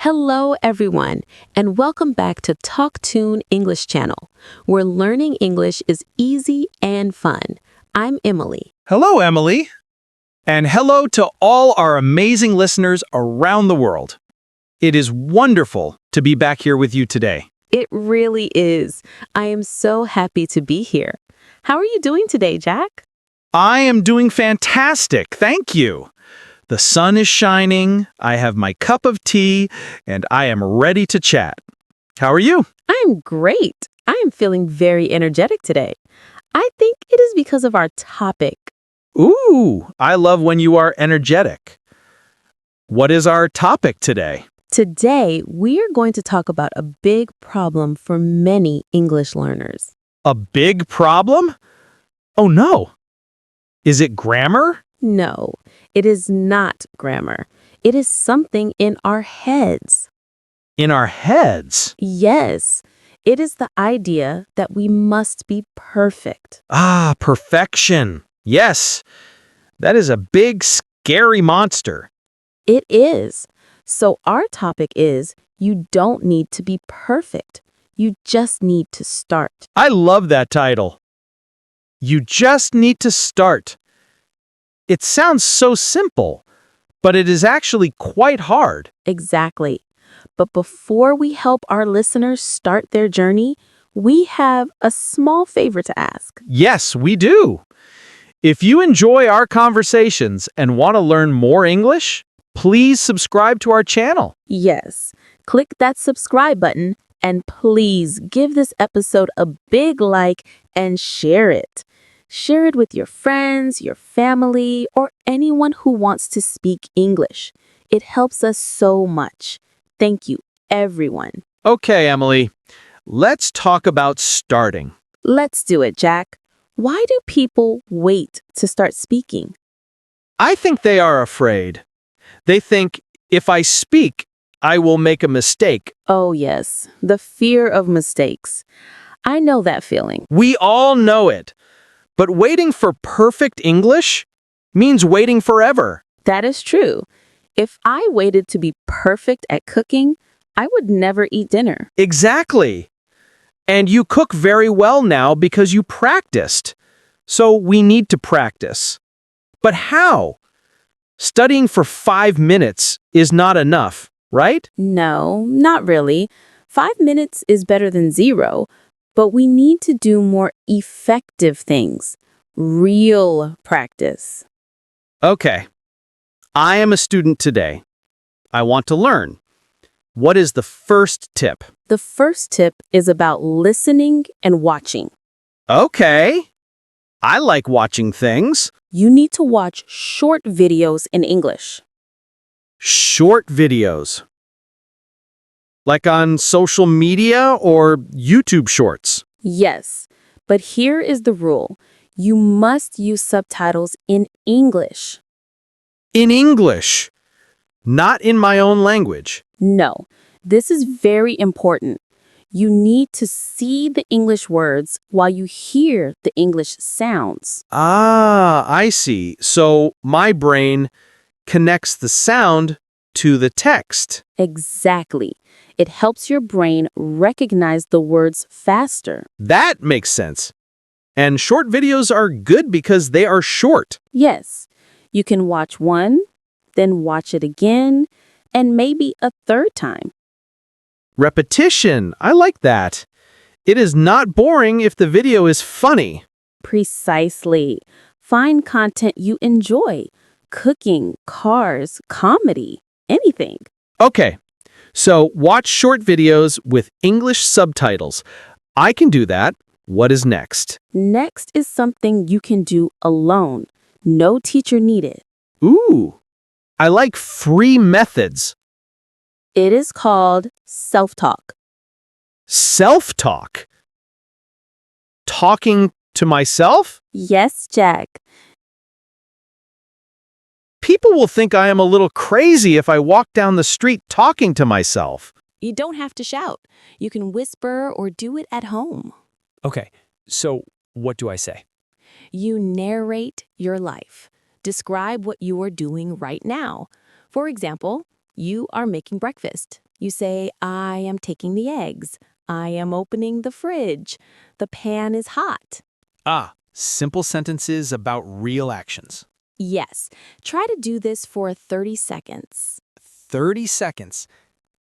Hello, everyone, and welcome back to TalkTune English Channel, where learning English is easy and fun. I'm Emily. Hello, Emily. And hello to all our amazing listeners around the world. It is wonderful to be back here with you today. It really is. I am so happy to be here. How are you doing today, Jack? I am doing fantastic, thank you. The sun is shining, I have my cup of tea, and I am ready to chat. How are you? I'm great. I am feeling very energetic today. I think it is because of our topic. Ooh, I love when you are energetic. What is our topic today? Today, we are going to talk about a big problem for many English learners. A big problem? Oh no. Is it grammar? No, it is not grammar. It is something in our heads. In our heads? Yes, it is the idea that we must be perfect. Ah, perfection. Yes, that is a big, scary monster. It is. So our topic is, you don't need to be perfect. You just need to start. I love that title. You just need to start. It sounds so simple, but it is actually quite hard. Exactly. But before we help our listeners start their journey, we have a small favor to ask. Yes, we do. If you enjoy our conversations and want to learn more English, please subscribe to our channel. Yes, click that subscribe button and please give this episode a big like and share it. Share it with your friends, your family, or anyone who wants to speak English. It helps us so much. Thank you, everyone. Okay, Emily, let's talk about starting. Let's do it, Jack. Why do people wait to start speaking? I think they are afraid. They think, if I speak, I will make a mistake. Oh, yes, the fear of mistakes. I know that feeling. We all know it. But waiting for perfect English means waiting forever. That is true. If I waited to be perfect at cooking, I would never eat dinner. Exactly. And you cook very well now because you practiced. So we need to practice. But how? Studying for 5 minutes is not enough, right? No, not really. 5 minutes is better than 0, but we need to do more effective things. Real practice. Okay. I am a student today. I want to learn. What is the first tip? The first tip is about listening and watching. Okay. I like watching things. You need to watch short videos in English. Short videos. Like on social media or YouTube shorts. Yes, but here is the rule. You must use subtitles in English. In English. Not in my own language. No, this is very important. You need to see the English words while you hear the English sounds. Ah, I see. So my brain connects the sound to the text. Exactly. It helps your brain recognize the words faster. That makes sense. And short videos are good because they are short. Yes, you can watch one, then watch it again, and maybe a third time. Repetition. I like that. It is not boring if the video is funny. Precisely. Find content you enjoy. Cooking, cars, comedy, anything. Okay, so watch short videos with English subtitles. I can do that. What is next? Next is something you can do alone. No teacher needed. Ooh, I like free methods. It is called self-talk. Self-talk. Talking to myself? Yes, Jack. People will think I am a little crazy if I walk down the street talking to myself. You don't have to shout. You can whisper or do it at home. Okay, so what do I say? You narrate your life. Describe what you are doing right now. For example, you are making breakfast. You say, I am taking the eggs. I am opening the fridge. The pan is hot. Ah, simple sentences about real actions. Yes, try to do this for 30 seconds. 30 seconds.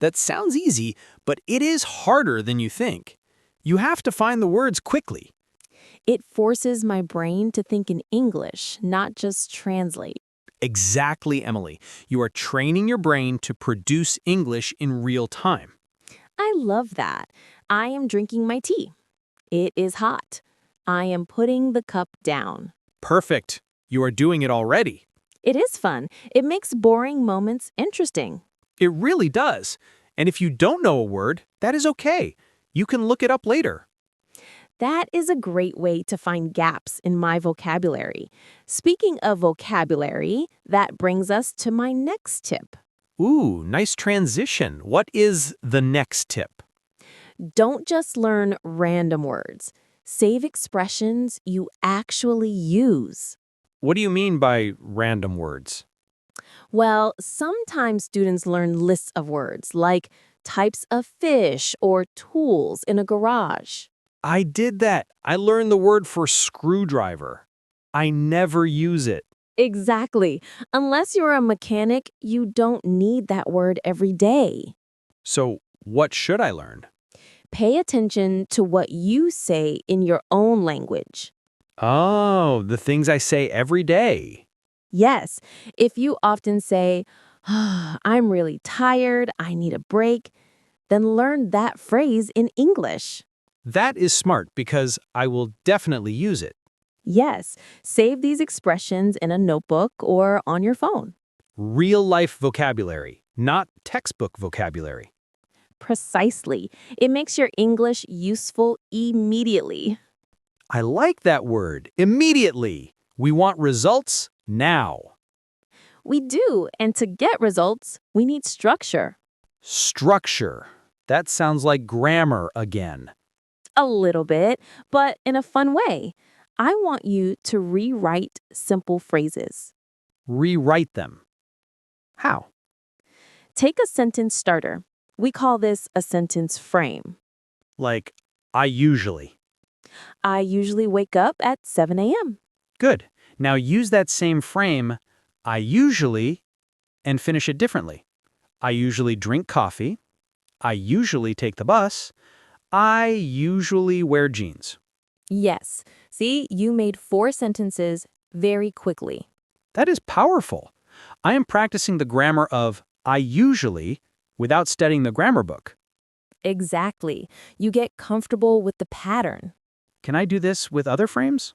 That sounds easy, but it is harder than you think. You have to find the words quickly. It forces my brain to think in English, not just translate. Exactly, Emily. You are training your brain to produce English in real time. I love that. I am drinking my tea. It is hot. I am putting the cup down. Perfect. You are doing it already. It is fun. It makes boring moments interesting. It really does. And if you don't know a word, that is okay. You can look it up later. That is a great way to find gaps in my vocabulary. Speaking of vocabulary, that brings us to my next tip. Ooh, nice transition. What is the next tip? Don't just learn random words. Save expressions you actually use. What do you mean by random words? Well, sometimes students learn lists of words like types of fish or tools in a garage. I did that. I learned the word for screwdriver. I never use it. Exactly. Unless you're a mechanic, you don't need that word every day. So, what should I learn? Pay attention to what you say in your own language. Oh, the things I say every day. Yes, if you often say, I'm really tired, I need a break, then learn that phrase in English. That is smart because I will definitely use it. Yes, save these expressions in a notebook or on your phone. Real life vocabulary, not textbook vocabulary. Precisely. It makes your English useful immediately. I like that word, immediately. We want results now. We do, and to get results, we need structure. Structure. That sounds like grammar again. A little bit, but in a fun way. I want you to rewrite simple phrases. Rewrite them. How? Take a sentence starter. We call this a sentence frame. Like, I usually. I usually wake up at 7 a.m. Good. Now use that same frame, I usually, and finish it differently. I usually drink coffee. I usually take the bus. I usually wear jeans. Yes. See, you made 4 sentences very quickly. That is powerful. I am practicing the grammar of I usually without studying the grammar book. Exactly. You get comfortable with the pattern. Can I do this with other frames?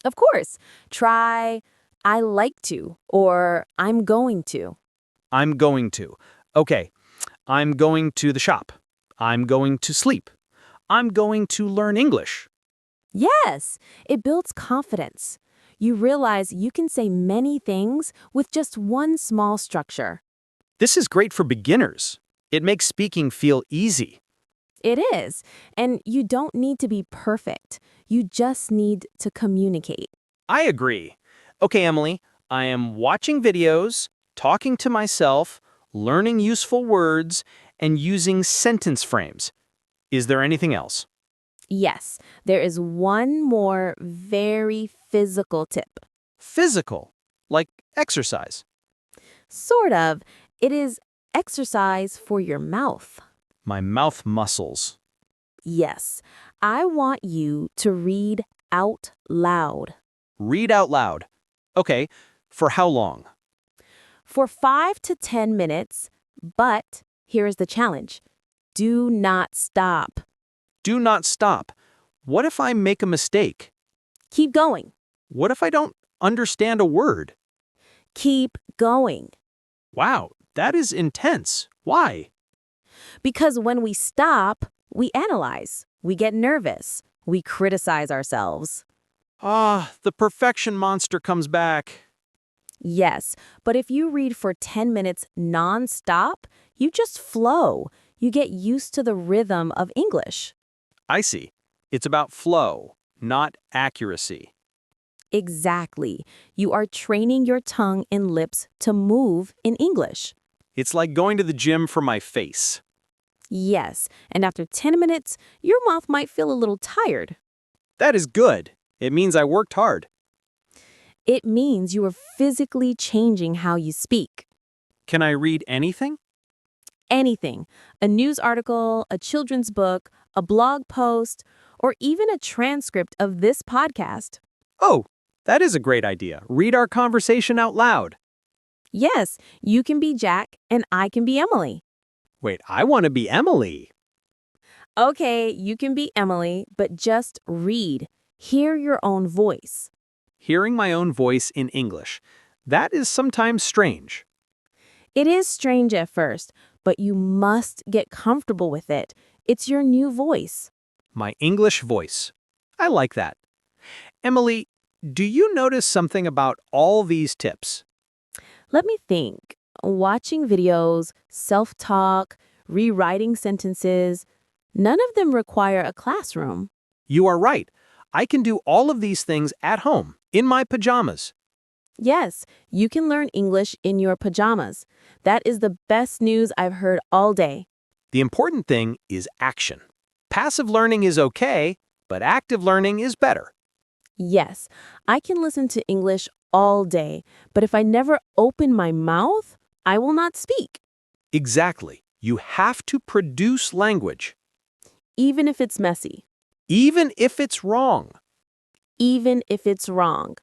Of course. Try, I like to, or I'm going to. I'm going to. Okay. I'm going to the shop. I'm going to sleep. I'm going to learn English. Yes, it builds confidence. You realize you can say many things with just one small structure. This is great for beginners. It makes speaking feel easy. It is, and you don't need to be perfect. You just need to communicate. I agree. Okay, Emily, I am watching videos, talking to myself, learning useful words, and using sentence frames. Is there anything else? Yes, there is one more very physical tip. Physical, like exercise. Sort of. It is exercise for your mouth. My mouth muscles. Yes, I want you to read out loud. Read out loud. Okay, for how long? For 5 to 10 minutes, but here is the challenge. Do not stop. Do not stop. What if I make a mistake? Keep going. What if I don't understand a word? Keep going. Wow, that is intense. Why? Because when we stop, we analyze, we get nervous, we criticize ourselves. Ah, the perfection monster comes back. Yes, but if you read for 10 minutes non-stop, you just flow. You get used to the rhythm of English. I see. It's about flow, not accuracy. Exactly. You are training your tongue and lips to move in English. It's like going to the gym for my face. Yes, and after 10 minutes, your mouth might feel a little tired. That is good. It means I worked hard. It means you are physically changing how you speak. Can I read anything? Anything, a news article, a children's book, a blog post, or even a transcript of this podcast. Oh, that is a great idea. Read our conversation out loud. Yes, you can be Jack and I can be Emily. Wait, I want to be Emily. Okay, you can be Emily, but just read. Hear your own voice. Hearing my own voice in English. That is sometimes strange. It is strange at first, but you must get comfortable with it. It's your new voice. My English voice. I like that. Emily, do you notice something about all these tips? Let me think. Watching videos, self-talk, rewriting sentences, none of them require a classroom. You are right. I can do all of these things at home, in my pajamas. Yes, you can learn English in your pajamas. That is the best news I've heard all day. The important thing is action. Passive learning is okay, but active learning is better. Yes, I can listen to English all day, but if I never open my mouth, I will not speak, Exactly. You have to produce language, even if it's messy, even if it's wrong. even if it's wrong.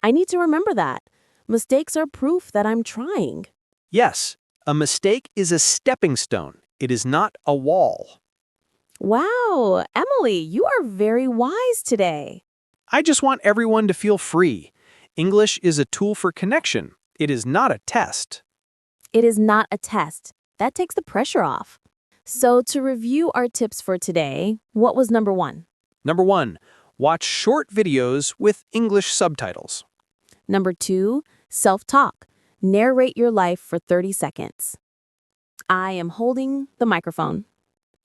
I need to remember that. Mistakes are proof that I'm trying. Yes, a mistake is a stepping stone. It is not a wall. Wow, Emily, you are very wise today. I just want everyone to feel free. English is a tool for connection. It is not a test. It is not a test. That takes the pressure off. So to review our tips for today, what was number 1? Number 1, watch short videos with English subtitles. Number 2, self-talk. Narrate your life for 30 seconds. I am holding the microphone.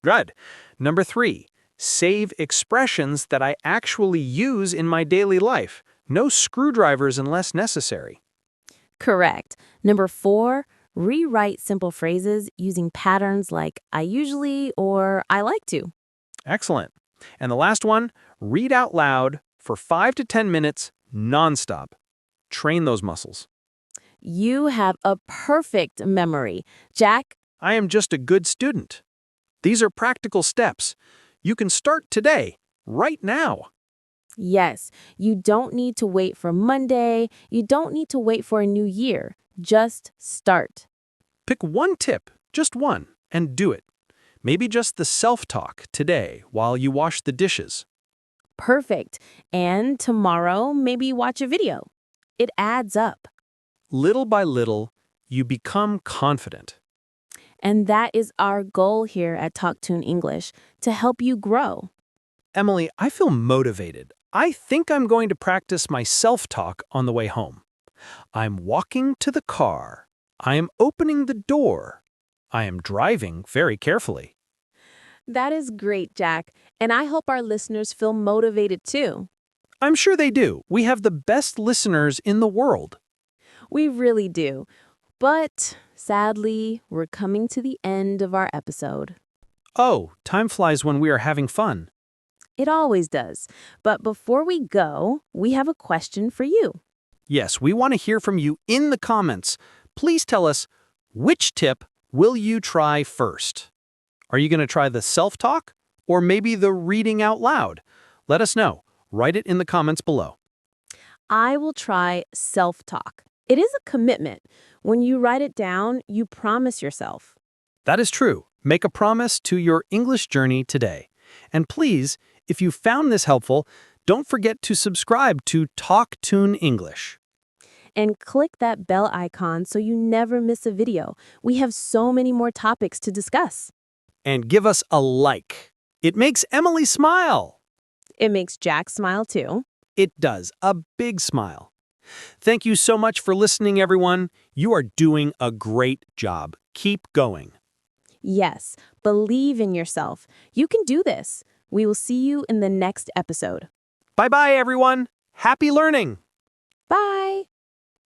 Good. Number 3, save expressions that I actually use in my daily life. No screwdrivers unless necessary. Correct. Number 4, rewrite simple phrases using patterns like I usually or I like to. Excellent. And the last one, read out loud for 5 to 10 minutes nonstop. Train those muscles. You have a perfect memory. Jack, I am just a good student. These are practical steps. You can start today, right now. yes, you don't need to wait for Monday. You don't need to wait for a new year. Just start. Pick one tip, just one, and do it. Maybe just the self-talk today while you wash the dishes. Perfect. And tomorrow, maybe watch a video. It adds up. Little by little, you become confident. And that is our goal here at TalkTune English, to help you grow. Emily, I feel motivated. I think I'm going to practice my self-talk on the way home. I'm walking to the car. I am opening the door. I am driving very carefully. That is great, Jack. And I hope our listeners feel motivated too. I'm sure they do. We have the best listeners in the world. We really do. But sadly, we're coming to the end of our episode. Oh, time flies when we are having fun. It always does. But before we go, we have a question for you. Yes, we want to hear from you in the comments. Please tell us, which tip will you try first? Are you going to try the self-talk or maybe the reading out loud? Let us know. Write it in the comments below. I will try self-talk. It is a commitment. When you write it down, you promise yourself. That is true. Make a promise to your English journey today. And please, if you found this helpful, don't forget to subscribe to TalkTune English. And click that bell icon so you never miss a video. We have so many more topics to discuss. And give us a like. It makes Emily smile. It makes Jack smile too. It does. A big smile. Thank you so much for listening, everyone. You are doing a great job. Keep going. Yes, believe in yourself. You can do this. We will see you in the next episode. Bye-bye, everyone. Happy learning. Bye.